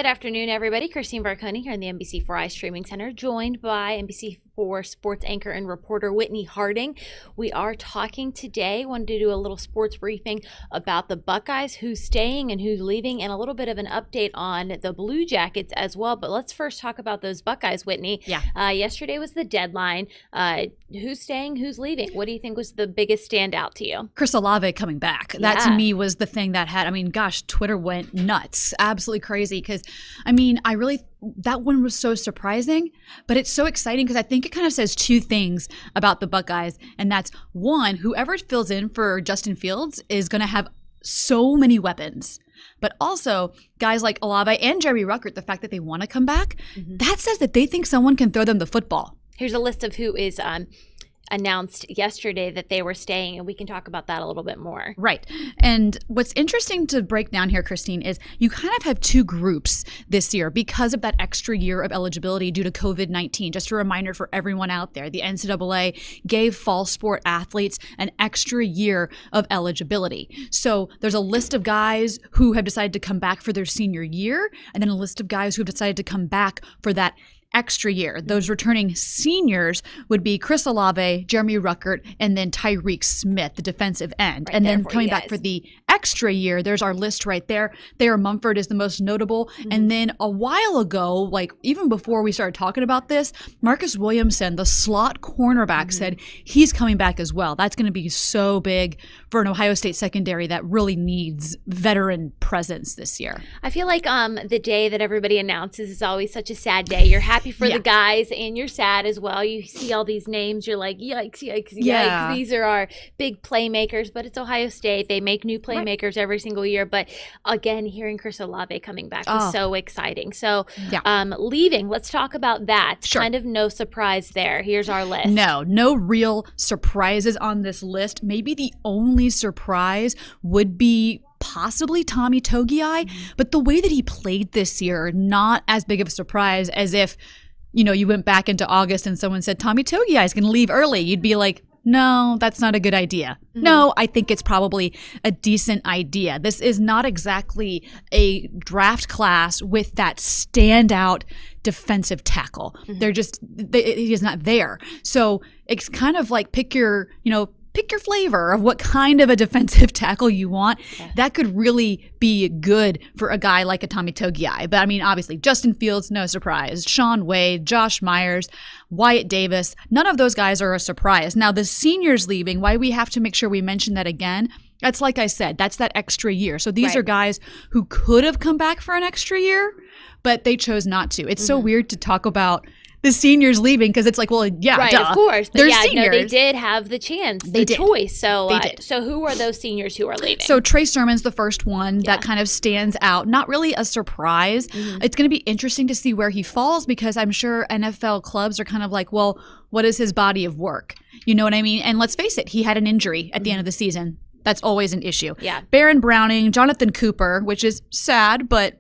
Good afternoon, everybody. Christine Barconi here in the NBC4i Streaming Center, joined by NBC4 sports anchor and reporter Whitney Harding. We are talking today, wanted to do a little sports briefing about the Buckeyes, who's staying and who's leaving, and a little bit of an update on the Blue Jackets as well. But let's first talk about those Buckeyes, Whitney. Yeah. Yesterday was the deadline. Who's staying, who's leaving? What do you think was the biggest standout to you? Chris Olave coming back. That to me was the thing that had, gosh, Twitter went nuts. Absolutely crazy. Because, that one was so surprising, but it's so exciting because I think it kind of says two things about the Buckeyes. And that's one, whoever fills in for Justin Fields is going to have so many weapons. But also, guys like Olave and Jeremy Ruckert, the fact that they want to come back, that says that they think someone can throw them the football. Here's a list of who is announced yesterday that they were staying, and we can talk about that a little bit more. Right. And what's interesting to break down here, Christine, is you kind of have two groups this year because of that extra year of eligibility due to COVID-19. Just a reminder for everyone out there, the NCAA gave fall sport athletes an extra year of eligibility. So there's a list of guys who have decided to come back for their senior year, and then a list of guys who have decided to come back for that extra year. Those returning seniors would be Chris Olave, Jeremy Ruckert, and then Tyreek Smith, the defensive end. Right, and then coming back for the extra year, there's our list right there. Thayer Mumford is the most notable. And then a while ago, like even before we started talking about this, Marcus Williamson, the slot cornerback, said he's coming back as well. That's going to be so big for an Ohio State secondary that really needs veteran presence this year. I feel like the day that everybody announces is always such a sad day. You're happy for the guys and you're sad as well. You see all these names, you're like, yikes, yikes, yikes. These are our big playmakers, but it's Ohio State. They make new playmakers every single year. But again, hearing Chris Olave coming back was so exciting. So leaving, let's talk about that. Sure. Kind of no surprise there. Here's our list. No real surprises on this list. Maybe the only surprise would be possibly Tommy Togiai, but the way that he played this year, not as big of a surprise as if, you went back into August and someone said Tommy Togiai is going to leave early. You'd be like, no, that's not a good idea. No, I think it's probably a decent idea. This is not exactly a draft class with that standout defensive tackle. They're just, he is not there. So it's kind of like pick your flavor of what kind of a defensive tackle you want. That could really be good for a guy like a Tommy Togiai. But obviously, Justin Fields, no surprise. Shaun Wade, Josh Myers, Wyatt Davis, none of those guys are a surprise. Now, the seniors leaving, why we have to make sure we mention that again, that's like I said, that's that extra year. So these are guys who could have come back for an extra year, but they chose not to. It's so weird to talk about the seniors leaving because it's like, well, right, duh. Of course. But they're seniors. No, they did have the chance, the choice. So, they did. So who are those seniors who are leaving? So Trey Sermon's the first one that kind of stands out. Not really a surprise. It's going to be interesting to see where he falls because I'm sure NFL clubs are kind of like, well, what is his body of work? You know what I mean? And let's face it, he had an injury at the end of the season. That's always an issue. Yeah. Baron Browning, Jonathan Cooper, which is sad, but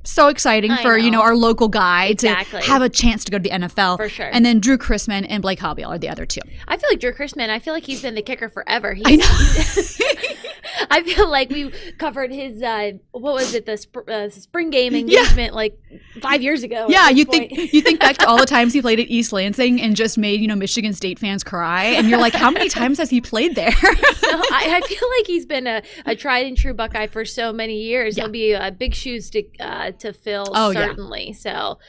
so exciting for, our local guy to have a chance to go to the NFL. For sure. And then Drew Chrisman and Blake Hobbiel are the other two. I feel like Drew Chrisman, he's been the kicker forever. I know. I feel like we covered his, the spring game engagement like 5 years ago. Yeah, you think back to all the times he played at East Lansing and just made, Michigan State fans cry. And you're like, how many times has he played there? So I feel like he's been a tried and true Buckeye for so many years. He'll be big shoes to fill, certainly. So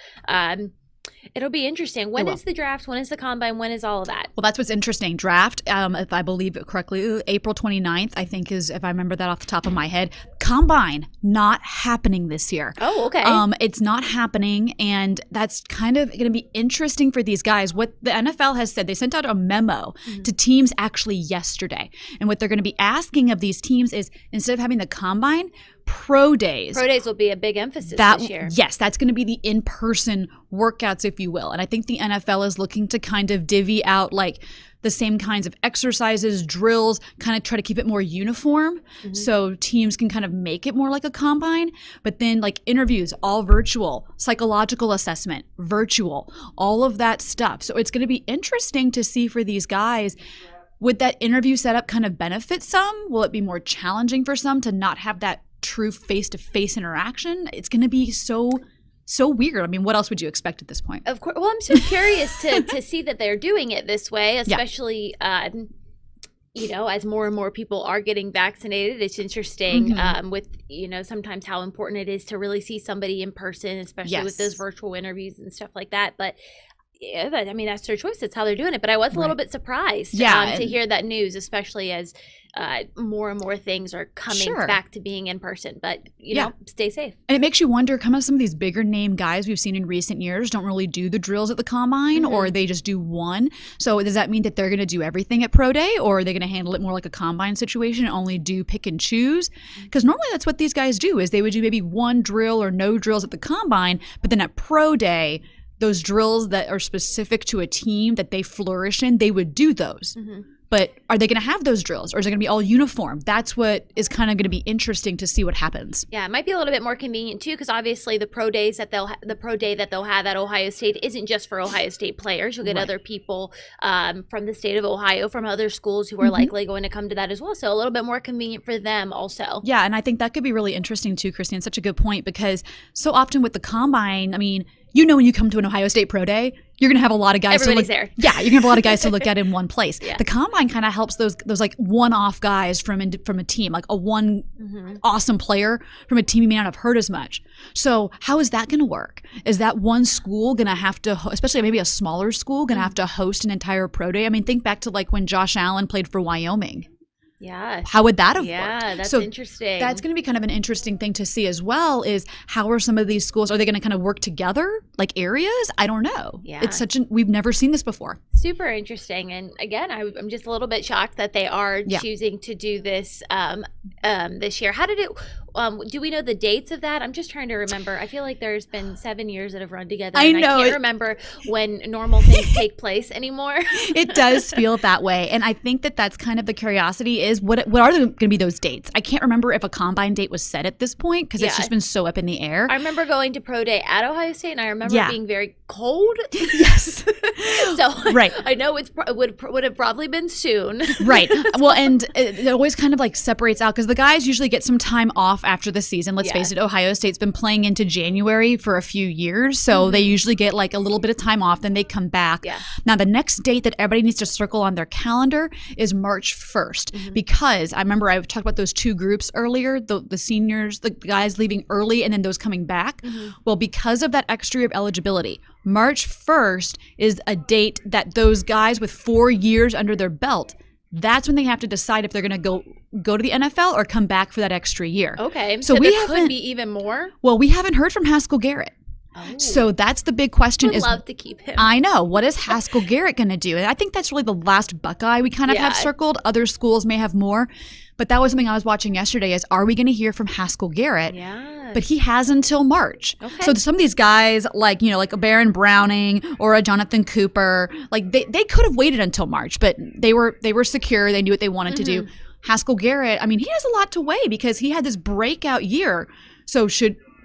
it'll be interesting. When is the draft? When is the combine? When is all of that? Well, that's what's interesting. Draft, if I believe it correctly, April 29th, I think is, if I remember that off the top of my head. Combine, not happening this year. Oh, okay. It's not happening, and that's kind of going to be interesting for these guys. What the NFL has said, they sent out a memo to teams actually yesterday. And what they're going to be asking of these teams is, instead of having the combine, pro days. Pro days will be a big emphasis this year. Yes, that's going to be the in-person workouts, if you will. And I think the NFL is looking to kind of divvy out like the same kinds of exercises, drills, kind of try to keep it more uniform so teams can kind of make it more like a combine. But then like interviews, all virtual, psychological assessment, virtual, all of that stuff. So it's going to be interesting to see for these guys. Would that interview setup kind of benefit some? Will it be more challenging for some to not have that true face-to-face interaction, it's going to be so weird. I mean, what else would you expect at this point? Of course. Well, I'm so curious to see that they're doing it this way, especially as more and more people are getting vaccinated. It's interesting with, sometimes how important it is to really see somebody in person, especially with those virtual interviews and stuff like that. But yeah, I mean, that's their choice. That's how they're doing it. But I was a little bit surprised to hear that news, especially as more and more things are coming back to being in person. But, stay safe. And it makes you wonder, kind of some of these bigger name guys we've seen in recent years don't really do the drills at the combine or they just do one. So does that mean that they're going to do everything at Pro Day, or are they going to handle it more like a combine situation and only do pick and choose? Because normally that's what these guys do, is they would do maybe one drill or no drills at the combine, but then at Pro Day, those drills that are specific to a team that they flourish in, they would do those. But are they going to have those drills, or is it going to be all uniform? That's what is kind of going to be interesting to see what happens. Yeah, it might be a little bit more convenient too, because obviously the pro day that they'll have at Ohio State isn't just for Ohio State players. You'll get other people from the state of Ohio, from other schools who are likely going to come to that as well. So a little bit more convenient for them also. Yeah, and I think that could be really interesting too, Christine. Such a good point, because so often with the combine, I mean, when you come to an Ohio State Pro Day, you're going to have a lot of guys Everybody's there. Yeah, you're going to have a lot of guys to look at in one place. The combine kind of helps those like one-off guys from a team, like a one awesome player from a team you may not have heard as much. So how is that going to work? Is that one school going to have to, especially maybe a smaller school, going to have to host an entire Pro Day? I mean, think back to like when Josh Allen played for Wyoming. Yeah. How would that have worked? Yeah, that's interesting. That's going to be kind of an interesting thing to see as well, is how are some of these schools, are they going to kind of work together, like areas? I don't know. Yeah. It's we've never seen this before. Super interesting. And again, I'm just a little bit shocked that they are choosing to do this this year. How did it, do we know the dates of that? I'm just trying to remember. I feel like there's been 7 years that have run together. I know. I can't remember when normal things take place anymore. It does feel that way. And I think that's kind of the curiosity is what are going to be those dates? I can't remember if a combine date was set at this point, because it's just been so up in the air. I remember going to Pro Day at Ohio State, and I remember it being very cold. Yes. So I know it would have probably been soon. Right. Well, and it always kind of like separates out, because the guys usually get some time off after the season. Let's face it, Ohio State's been playing into January for a few years, so they usually get like a little bit of time off, then they come back. Yeah. Now, the next date that everybody needs to circle on their calendar is March 1st, because I remember I talked about those two groups earlier, the seniors, the guys leaving early, and then those coming back. Well, because of that extra year of eligibility, March 1st is a date that those guys with 4 years under their belt, that's when they have to decide if they're going to go to the NFL or come back for that extra year. Okay, so there could be even more? Well, we haven't heard from Haskell Garrett. So that's the big question. I'd love to keep him. I know. What is Haskell Garrett going to do? And I think that's really the last Buckeye we kind of have circled. Other schools may have more. But that was something I was watching yesterday, is are we going to hear from Haskell Garrett? Yeah. But he has until March. Okay. So some of these guys, like, like a Baron Browning or a Jonathan Cooper, like they could have waited until March, but they were secure. They knew what they wanted to do. Haskell Garrett, I mean, he has a lot to weigh, because he had this breakout year. So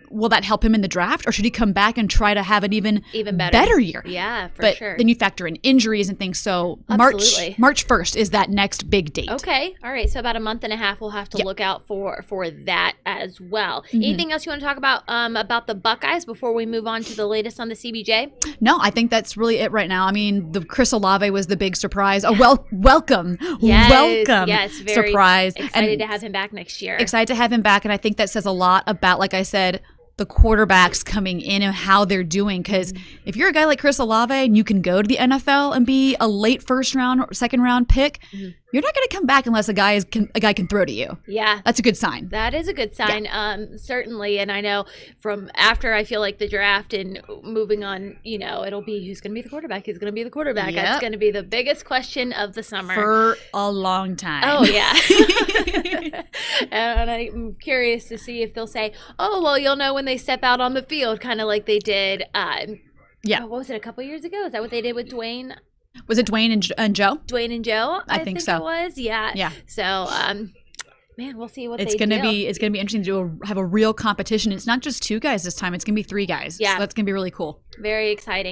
will that help him in the draft, or should he come back and try to have an even better year? Yeah, for sure. But then you factor in injuries and things. So March 1st is that next big date. Okay. All right. So about a month and a half, we'll have to look out for that as well. Anything else you want to talk about the Buckeyes before we move on to the latest on the CBJ? No, I think that's really it right now. I mean, the Chris Olave was the big surprise. Welcome. Yes, very surprise. Excited to have him back next year. Excited to have him back. And I think that says a lot about, like I said, the quarterbacks coming in and how they're doing. Because if you're a guy like Chris Olave and you can go to the NFL and be a late first round or second round pick, you're not going to come back unless a guy can throw to you. Yeah. That's a good sign. That is a good sign, certainly. And I know from after, I feel like the draft and moving on, it'll be who's going to be the quarterback? Who's going to be the quarterback? Yep. That's going to be the biggest question of the summer. For a long time. Oh, yeah. And I'm curious to see if they'll say, oh, well, you'll know when they step out on the field, kind of like they did. What was it, a couple years ago? Is that what they did with Dwayne? Was it Dwayne and Joe? Dwayne and Joe, I think so. It was, yeah. So, man, we'll see what it's gonna be. It's gonna be interesting to have a real competition. It's not just two guys this time; it's gonna be three guys. Yeah, so that's gonna be really cool. Very exciting.